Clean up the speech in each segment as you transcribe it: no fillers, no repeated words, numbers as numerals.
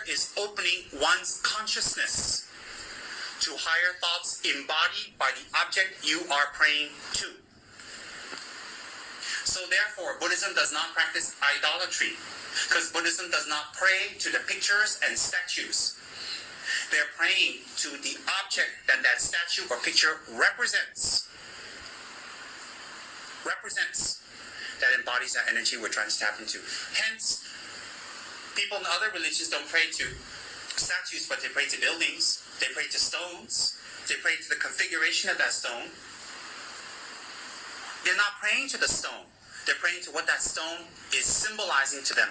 is opening one's consciousness to higher thoughts embodied by the object you are praying to. So therefore, Buddhism does not practice idolatry, because Buddhism does not pray to the pictures and statues. They're praying to the object that that statue or picture represents. That embodies that energy we're trying to tap into. Hence, people in other religions don't pray to statues, but they pray to buildings. They pray to stones. They pray to the configuration of that stone. They're not praying to the stone. They're praying to what that stone is symbolizing to them.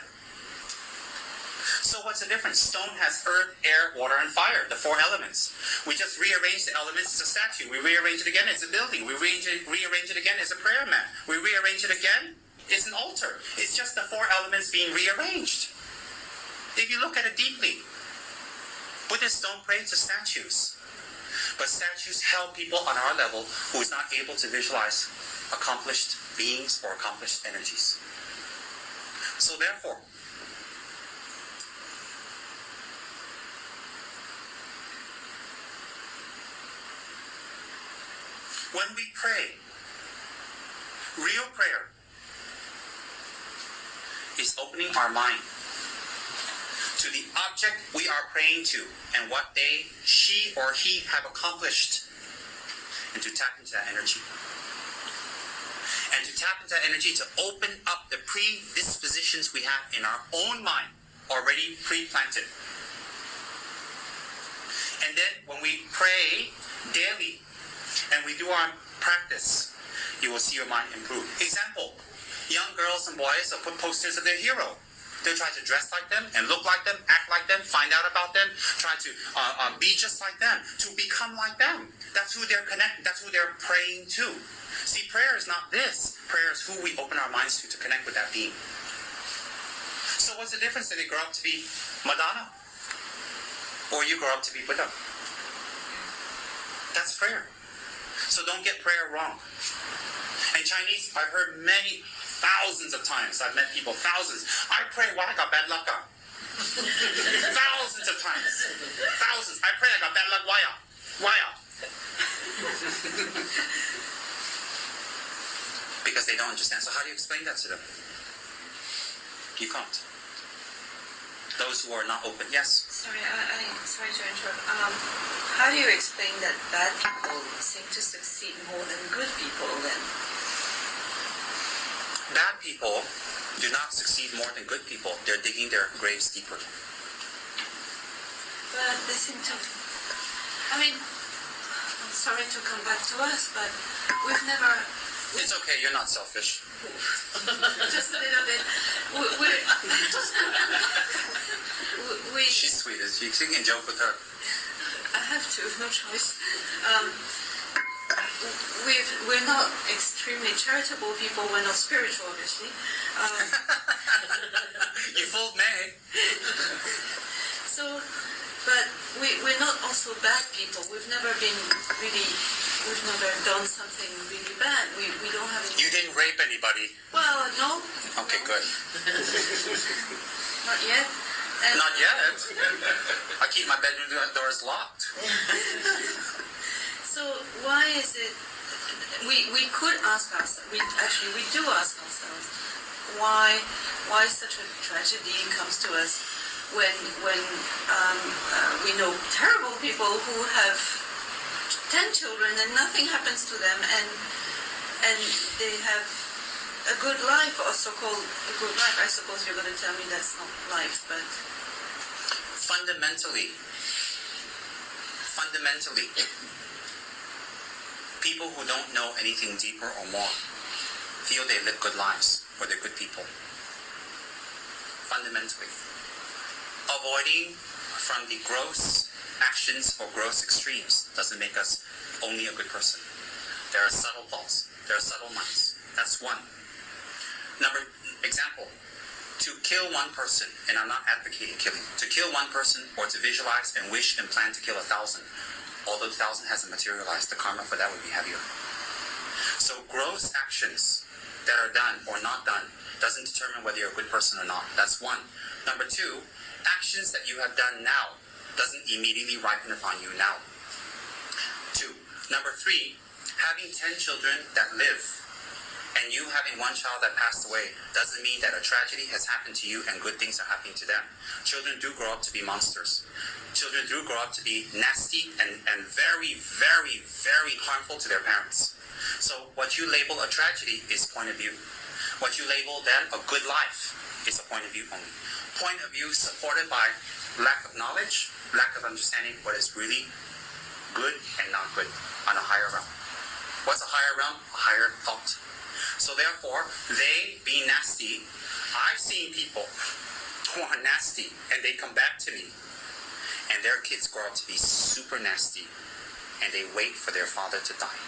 So what's the difference? Stone has earth, air, water, and fire, the four elements. We just rearrange the elements as a statue. We rearrange it again as a building. We rearrange it again as a prayer mat. We rearrange it again, it's an altar. It's just the four elements being rearranged. If you look at it deeply, Buddhists don't pray to statues. But statues help people on our level who is not able to visualize accomplished beings or accomplished energies. So therefore, when we pray, real prayer is opening our mind to the object we are praying to and what they, she or he have accomplished, and to tap into that energy. And to tap into that energy to open up the predispositions we have in our own mind, already pre-planted. And then when we pray daily and we do our practice, you will see your mind improve. Example, young girls and boys will put posters of their hero. They'll try to dress like them and look like them, act like them, find out about them, try to be just like them, to become like them. That's who they're connected, that's who they're praying to. See, prayer is not this. Prayer is who we open our minds to connect with that being. So what's the difference if they grow up to be Madonna? Or you grow up to be Buddha? That's prayer. So don't get prayer wrong. In Chinese, I've heard many, thousands of times, I've met people, thousands. I pray, why I got bad luck? Thousands of times. Thousands. I pray I got bad luck. Why? Because they don't understand. So how do you explain that to them? You can't. Those who are not open. Yes? Sorry to interrupt. How do you explain that bad people seem to succeed more than good people then? Bad people do not succeed more than good people. They're digging their graves deeper. But they seem to... I mean, I'm sorry to come back to us, but we've never... It's okay, you're not selfish. Just a little bit. She's sweet. You can joke with her. I have to, no choice. We're not extremely charitable people. We're not spiritual, obviously. You fooled me. So, but we're not also bad people. We've never done something really bad. We don't have any... You didn't rape anybody. Well, no. Okay, no. good. Not yet. And not yet. I keep my bedroom doors locked. So why is it... We could ask ourselves, we do ask ourselves, why such a tragedy comes to us when we know terrible people who have 10 children and nothing happens to them, and they have a good life, or so-called a good life. I suppose you're going to tell me that's not life, but... Fundamentally, people who don't know anything deeper or more feel they live good lives, or they're good people. Fundamentally. Avoiding from the gross actions or gross extremes doesn't make us only a good person. There are subtle thoughts. There are subtle minds. That's one. Example, to kill one person, and I'm not advocating killing, to kill one person or to visualize and wish and plan to kill 1,000, although 1,000 hasn't materialized, the karma for that would be heavier. So gross actions that are done or not done doesn't determine whether you're a good person or not. That's one. Number two, actions that you have done now doesn't immediately ripen upon you now. 2. Number 3, having 10 children that live and you having one child that passed away doesn't mean that a tragedy has happened to you and good things are happening to them. Children do grow up to be monsters. Children do grow up to be nasty and very, very, very harmful to their parents. So what you label a tragedy is point of view. What you label then a good life is a point of view only. Point of view supported by lack of knowledge, lack of understanding what is really good and not good on a higher realm. What's a higher realm? A higher thought. So therefore, they being nasty, I've seen people who are nasty and they come back to me and their kids grow up to be super nasty and they wait for their father to die.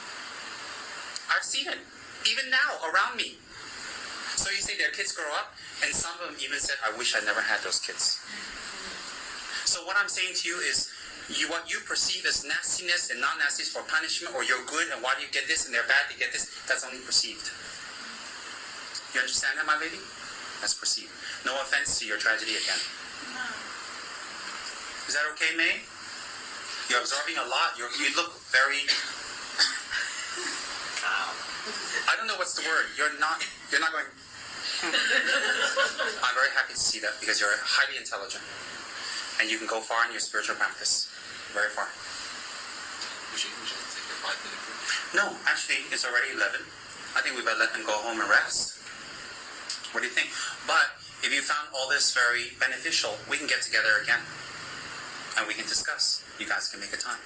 I've seen it, even now, around me. So you say their kids grow up and some of them even said, I wish I never had those kids. So what I'm saying to you is, what you perceive as nastiness and non-nastiness for punishment, or you're good and why do you get this and they're bad, they get this, that's only perceived. You understand that, my lady? That's perceived. No offense to your tragedy again. No. Is that okay, May? You're absorbing a lot. You look very... I don't know what's the word. You're not going... I'm very happy to see that because you're highly intelligent. And you can go far in your spiritual practice. Very far. We should take a 5-minute break. No, actually, it's already 11. I think we better let them go home and rest. What do you think? But if you found all this very beneficial, we can get together again. And we can discuss. You guys can make a time.